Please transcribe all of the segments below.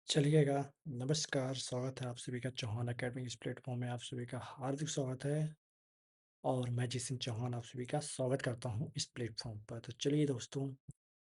चलिएगा, नमस्कार, स्वागत है आप सभी का चौहान अकेडमी इस प्लेटफ़ॉर्म में आप सभी का हार्दिक स्वागत है और मैं जिसिन चौहान आप सभी का स्वागत करता हूँ इस प्लेटफ़ॉर्म पर। तो चलिए दोस्तों,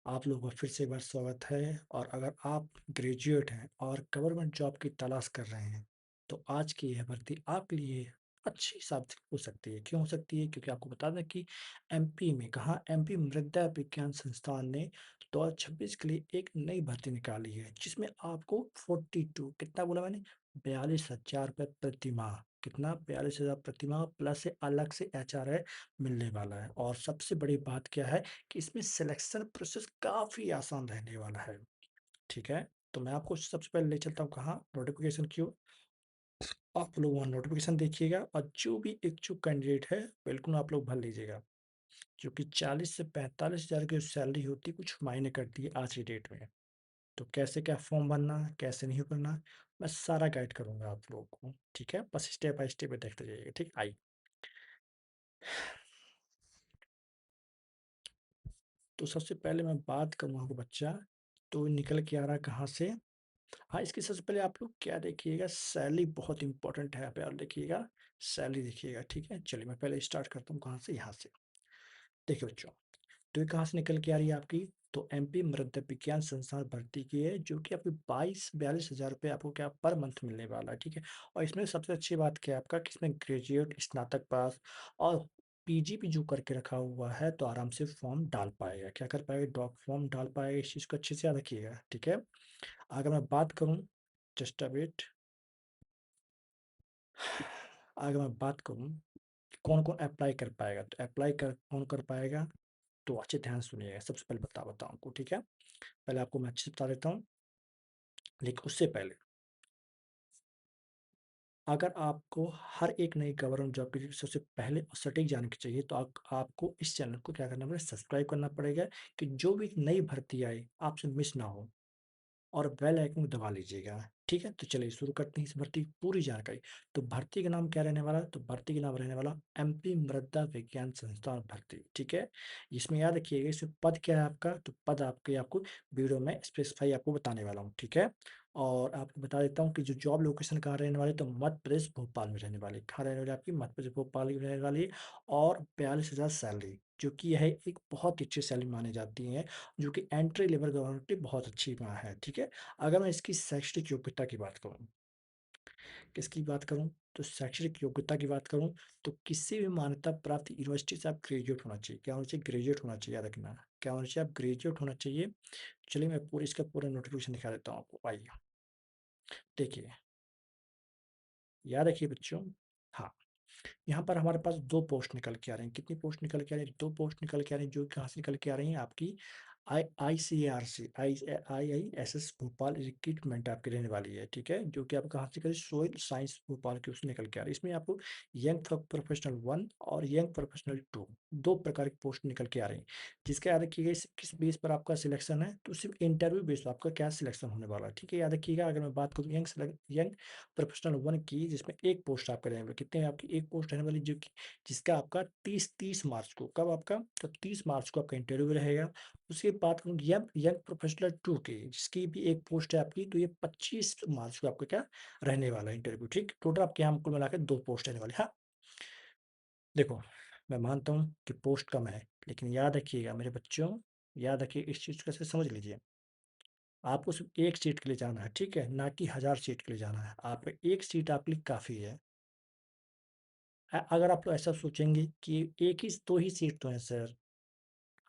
आप लोगों का फिर से एक बार स्वागत है और अगर आप ग्रेजुएट हैं और गवर्नमेंट जॉब की तलाश कर रहे हैं, तो आज की यह भर्ती आपके लिए अच्छी साबित हो सकती है। क्यों हो सकती है? क्योंकि आपको बता दें कि एमपी में कहाँ एमपी मृदा विज्ञान संस्थान ने 2026 के लिए एक नई भर्ती निकाली है, जिसमें आपको 42 कितना बोला मैंने? 42,000 रुपए प्रति माह। कितना? 42,000 प्रति माह प्लस से अलग से एचआरए मिलने वाला है और सबसे बड़ी बात क्या है कि इसमें सिलेक्शन प्रोसेस काफ़ी आसान रहने वाला है, ठीक है? तो मैं आपको सबसे पहले ले चलता हूँ कहाँ? नोटिफ़िकेशन की ओर। आप लोग वहाँ नोटिफ़िकेशन देखिएगा और जो भी इच्छुक कैंडिडेट है, बिल्कुल आप लोग भर लीजिएगा, क्योंकि 40 से 45,000 की जो सैलरी होती है, कुछ मायने करती है आज की डेट में। तो कैसे क्या फॉर्म भरना है, कैसे नहीं भरना, मैं सारा गाइड करूँगा आप लोगों को, ठीक है? बस स्टेप बाय स्टेप देखते जाइएगा, ठीक? आइए। तो सबसे पहले मैं बात करूँ आपको बच्चा, तो निकल के आ रहा है कहाँ से? हाँ, इसके सबसे पहले आप लोग क्या देखिएगा, सैलरी बहुत इंपॉर्टेंट है यहाँ पे और देखिएगा, सैलरी देखिएगा, ठीक है? चलिए मैं पहले स्टार्ट करता हूँ कहाँ से? यहाँ से। देखिए बच्चों, तो ये कहाँ से निकल के आ रही है आपकी? तो एमपी मृदा विज्ञान संस्थान भर्ती की है, जो कि आपकी 22-42 हज़ार रुपये आपको क्या पर मंथ मिलने वाला है, ठीक है? और इसमें सबसे अच्छी बात क्या है आपका कि इसमें ग्रेजुएट, स्नातक पास और पीजी भी जो करके रखा हुआ है, तो आराम से फॉर्म डाल पाएगा। क्या कर पाएगा? डॉक फॉर्म डाल पाएगा, इस चीज़ को अच्छे से याद रखिएगा, ठीक है? अगर मैं बात करूँ जस्ट अ वेट अगर मैं बात करूँ कि कौन-कौन अप्लाई कर पाएगा, तो अप्लाई कर कौन कर पाएगा? तो अच्छे ध्यान से सुनिएगा, सबसे पहले बताता हूँ आपको, ठीक है? पहले आपको मैं अच्छे से बता देता हूँ, लेकिन उससे पहले अगर आपको हर एक नई गवर्नमेंट जॉब की सबसे पहले और सटीक जानकारी चाहिए, तो आपको इस चैनल को क्या करना पड़ेगा? सब्सक्राइब करना पड़ेगा कि जो भी नई भर्ती आए, आपसे मिस ना हो। और बेल आइकन को दबा लीजिएगा, ठीक है? तो चलिए शुरू करते हैं इस भर्ती की पूरी जानकारी। तो भर्ती का नाम क्या रहने वाला है? तो भर्ती का नाम रहने वाला एमपी मृदा विज्ञान संस्थान भर्ती, ठीक है? इसमें याद रखिएगा इसमें पद क्या है आपका? तो पद आपको वीडियो में स्पेसिफाई आपको बताने वाला हूँ, ठीक है? और आपको बता देता हूँ कि जो जॉब लोकेशन कहाँ रहने वाली है, तो मध्य प्रदेश भोपाल में रहने वाली है। कहाँ रहने वाली है आपकी? मध्य प्रदेश भोपाल में रहने वाली है और 42,000 सैलरी, जो कि यह एक बहुत ही अच्छी सैलरी मानी जाती है, जो कि एंट्री लेवल गवर्नमेंट की बहुत अच्छी है, ठीक है? अगर मैं इसकी शैक्षणिक योग्यता की बात करूँ, किसकी बात करूँ? तो शैक्षणिक योग्यता की बात करूँ, तो किसी भी मान्यता प्राप्त यूनिवर्सिटी से आप ग्रेजुएट होना चाहिए। क्या होना चाहिए? ग्रेजुएट होना चाहिए, याद रखना। क्या होना चाहिए? आप ग्रेजुएट होना चाहिए। चलिए मैं पूरी इसका पूरा नोटिफ़िकेशन दिखा देता हूँ आपको, आइए। देखिए, याद रखिए बच्चों, हाँ, यहाँ पर हमारे पास 2 पोस्ट निकल के आ रही हैं। कितनी पोस्ट निकल के आ रही हैं? 2 पोस्ट निकल के आ रही हैं, जो कहाँ से निकल के आ रही हैं? आपकी आईसीएआर से आईआईएसएस भोपाल रिक्रूटमेंट आपकी रहने वाली है, ठीक है? जो कि आप कहाँ से करें? सोइल साइंस भोपाल की उससे निकल के आ रही है। इसमें आपको यंग प्रोफेशनल 1 और यंग प्रोफेशनल 2 2 प्रकार की पोस्ट निकल के आ रही हैं। जिसका याद रखिएगा किस बेस पर आपका सिलेक्शन है? तो सिर्फ इंटरव्यू बेस पर आपका क्या सिलेक्शन होने वाला है, ठीक है? याद रखिएगा अगर मैं बात करूँ यंग प्रोफेशनल 1 की, जिसमें 1 पोस्ट आपका रहने वाली, कितने आपकी 1 पोस्ट रहने वाली, जो कि जिसका आपका 30 मार्च को, कब आपका? तो 30 मार्च को आपका इंटरव्यू रहेगा। उसके बाद करूँ यंग यंग प्रोफेशनल 2 की, जिसकी भी 1 पोस्ट है आपकी, तो ये 25 मार्च को आपका क्या रहने वाला है इंटरव्यू, ठीक? टोटल आपके यहाँ कुल मिला के 2 पोस्ट रहने वाली, हाँ। देखो, मैं मानता हूँ कि पोस्ट कम है, लेकिन याद रखिएगा मेरे बच्चों, याद रखिए इस चीज़ को ऐसे समझ लीजिए। आपको सिर्फ 1 सीट के लिए जाना है, ठीक है? ना कि 1000 सीट के लिए जाना है। आप 1 सीट आपके लिए काफ़ी है। अगर आप लोग ऐसा सोचेंगे कि 1 ही 2 ही सीट तो हैं सर,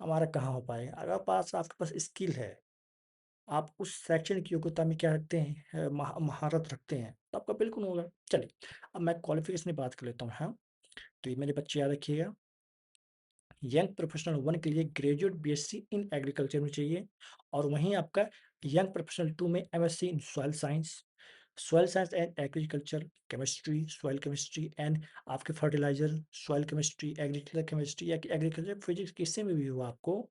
हमारा कहाँ हो पाएगा? अगर आपके पास स्किल है, आप उस शैक्षणिक योग्यता में क्या रखते हैं? महारत रखते हैं, तो आपका बिल्कुल होगा। चलिए, अब मैं क्वालिफ़िकेशन की बात कर लेता हूँ, हाँ? तो ये मेरे बच्चे याद रखिएगा, यंग प्रोफेशनल 1 के लिए ग्रेजुएट बीएससी इन एग्रीकल्चर में चाहिए और वहीं आपका यंग प्रोफेशनल 2 में MSc in soil science and agriculture chemistry, soil chemistry and आपके fertiliser, soil chemistry, agriculture chemistry या एग्रीकल्चर फिजिक्स किसी में भी हो आपको,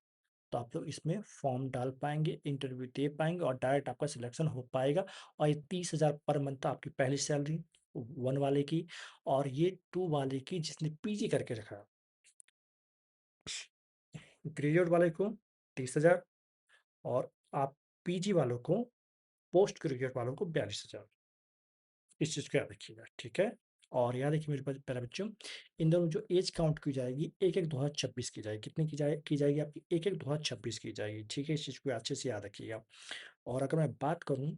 तो आप लोग इसमें फॉर्म डाल पाएँगे, इंटरव्यू दे पाएँगे और डायरेक्ट आपका सिलेक्शन हो पाएगा और ये 30,000 पर मंथ आपकी पहली सैलरी 1 वाले की और ये 2 वाले की जिसने पीजी करके रखा है। ग्रेजुएट वाले को 30,000 और आप पीजी वालों को पोस्ट ग्रेजुएट वालों को 42,000। इस चीज़ को याद रखिएगा, ठीक है? और याद रखिए मेरे प्यारे बच्चों, इन दोनों जो एज काउंट की जाएगी 1-1 2026 की जाएगी। कितनी की जाएगी आपकी? 1-1 2026 की जाएगी, ठीक है? इस चीज़ को अच्छे से याद रखिएगा। और अगर मैं बात करूँ,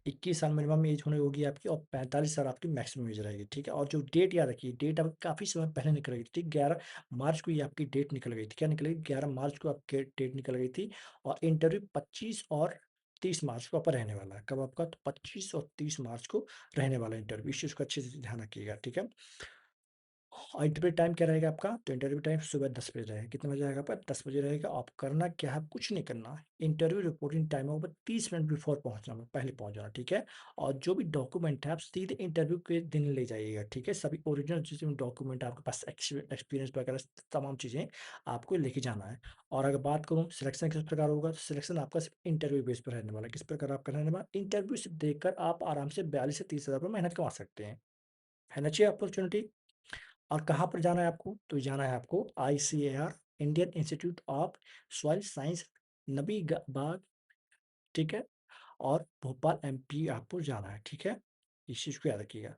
21 साल मिनिमम एज होनी होगी आपकी और 45 साल आपकी मैक्सिमम एज रहेगी, ठीक है? और जो डेट याद रखिए, डेट अब काफ़ी समय पहले निकल गई थी, 11 मार्च को ये आपकी डेट निकल गई थी। क्या निकल गई? 11 मार्च को आपकी डेट निकल गई थी और इंटरव्यू 25 और 30 मार्च को आपका रहने वाला है। कब आपका? तो 25 और 30 मार्च को रहने वाला है इंटरव्यू। इस चीज़ को अच्छे से ध्यान रखिएगा, ठीक है? और इंटरव्यू टाइम क्या रहेगा आपका? तो इंटरव्यू टाइम सुबह 10 बजे रहेगा। कितने बजे रहेगा आपका? 10 बजे रहेगा। आप करना क्या है? कुछ नहीं करना है। इंटरव्यू रिपोर्टिंग टाइम होगा 30 मिनट बिफोर पहुँचना है, पहले पहुँच जाना, ठीक है? और जो भी डॉक्यूमेंट है आप सीधे इंटरव्यू के दिन ले जाइएगा, ठीक है? सभी ओरिजिनल जितने डॉक्यूमेंट आपके पास एक्सपीरियंस वगैरह तमाम चीज़ें आपको लेके जाना है। और अगर बात करूँ सिलेक्शन किस प्रकार होगा, तो सिलेक्शन आपका सिर्फ इंटरव्यू बेस पर रहने वाला है। किस प्रकार आपका रहने वाला? इंटरव्यू से देकर आप आराम से 42 से 30 हज़ार रुपये महीना कमा सकते हैं। है ना अच्छी अपॉर्चुनिटी? और कहाँ पर जाना है आपको? तो जाना है आपको ICAR, Indian institute of soil science, नबी बाग, ठीक है? और भोपाल MP आपको जाना है, ठीक है? इस चीज़ को याद रखिएगा।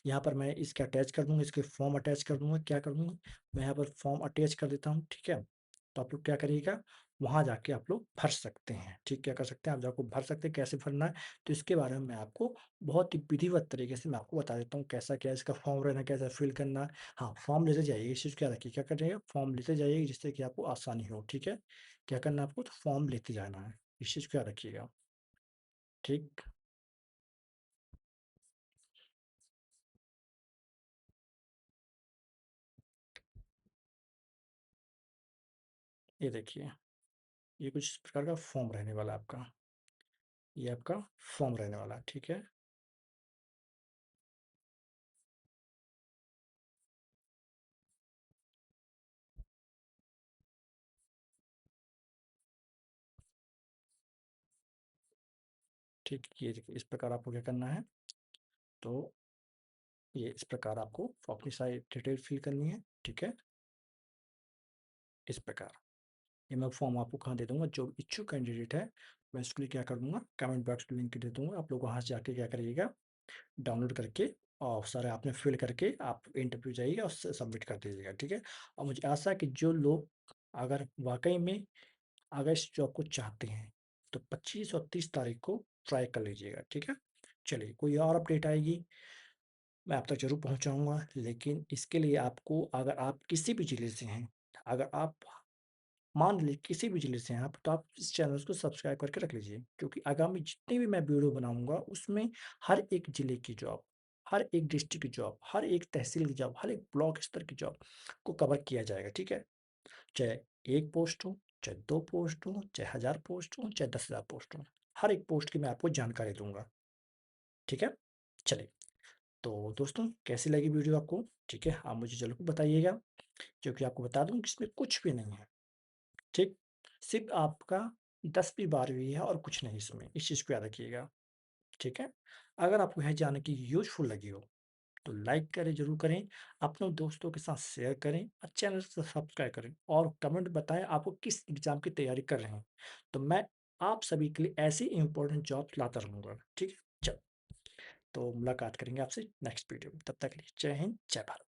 यहाँ पर मैं इसके अटैच कर दूँगा, इसके फॉर्म अटैच कर दूँगा, क्या कर दूँगा? मैं यहाँ पर फॉर्म अटैच कर देता हूँ, ठीक है? तो आप लोग क्या करिएगा, वहाँ जाके आप लोग भर सकते हैं, ठीक? क्या कर सकते हैं, आप जाके भर सकते हैं, कैसे भरना है? तो इसके बारे में मैं आपको बहुत ही विधिवत तरीके से मैं आपको बता देता हूँ, कैसा क्या इसका फॉर्म रहना, कैसे फिल करना है। हाँ, फॉर्म लेते जाइए, इस चीज़ को याद रखिए, क्या करिएगा? फॉर्म लेते जाइए जिससे कि आपको आसानी हो, ठीक है? क्या करना है आपको? तो फॉर्म लेते जाना है, इस चीज़ को याद रखिएगा, ठीक? ये देखिए, ये कुछ इस प्रकार का फॉर्म रहने वाला है आपका। ये आपका फॉर्म रहने वाला है, ठीक है? ठीक, ये देखिए इस प्रकार आपको क्या करना है, तो ये इस प्रकार आपको अपनी सारी डिटेल फिल करनी है, ठीक है? इस प्रकार। ये मैं फॉर्म आपको कहाँ दे दूँगा, जो इच्छुक कैंडिडेट है, मैं उसके लिए क्या कर दूँगा, कमेंट बॉक्स में लिंक दे दूँगा। आप लोग वहाँ से जाके क्या करिएगा, डाउनलोड करके और सारे आपने फिल करके आप इंटरव्यू जाइएगा और सबमिट कर दीजिएगा, ठीक है? और मुझे आशा है कि जो लोग अगर वाक़ई में अगर इस जॉब को चाहते हैं, तो 25 और 30 तारीख को ट्राई कर लीजिएगा, ठीक है? चलिए, कोई और अपडेट आएगी, मैं आप तक ज़रूर पहुँचाऊँगा, लेकिन इसके लिए आपको अगर आप किसी भी ज़िले से हैं, अगर आप मान लीजिए किसी भी ज़िले से हैं आप, तो आप इस चैनल को सब्सक्राइब करके रख लीजिए, क्योंकि आगामी जितनी भी मैं वीडियो बनाऊँगा, उसमें हर एक ज़िले की जॉब, हर एक डिस्ट्रिक्ट की जॉब, हर एक तहसील की जॉब, हर एक ब्लॉक स्तर की जॉब को कवर किया जाएगा, ठीक है? चाहे 1 पोस्ट हो, चाहे 2 पोस्ट हो, चाहे 1000 पोस्ट हो, चाहे 10,000 पोस्ट हो, हर एक पोस्ट की मैं आपको जानकारी दूँगा, ठीक है? चलिए, तो दोस्तों कैसी लगी वीडियो आपको? ठीक है, आप मुझे ज़रूर बताइएगा, क्योंकि आपको बता दूँ कि इसमें कुछ भी नहीं है, ठीक? सिर्फ़ आपका 10वीं 12वीं है और कुछ नहीं इसमें, इस चीज़ को याद रखिएगा, ठीक है? अगर आपको यह जानने की यूज़फुल लगी हो, तो लाइक करें, ज़रूर करें, अपने दोस्तों के साथ शेयर करें और चैनल को सब्सक्राइब करें और कमेंट बताएं आपको किस एग्ज़ाम की तैयारी कर रहे हैं। तो मैं आप सभी के लिए ऐसी इंपॉर्टेंट जॉब्स लाता रहूँगा, ठीक है? चलो, तो मुलाकात करेंगे आपसे नेक्स्ट वीडियो में, तब तक के लिए जय हिंद, जय भारत।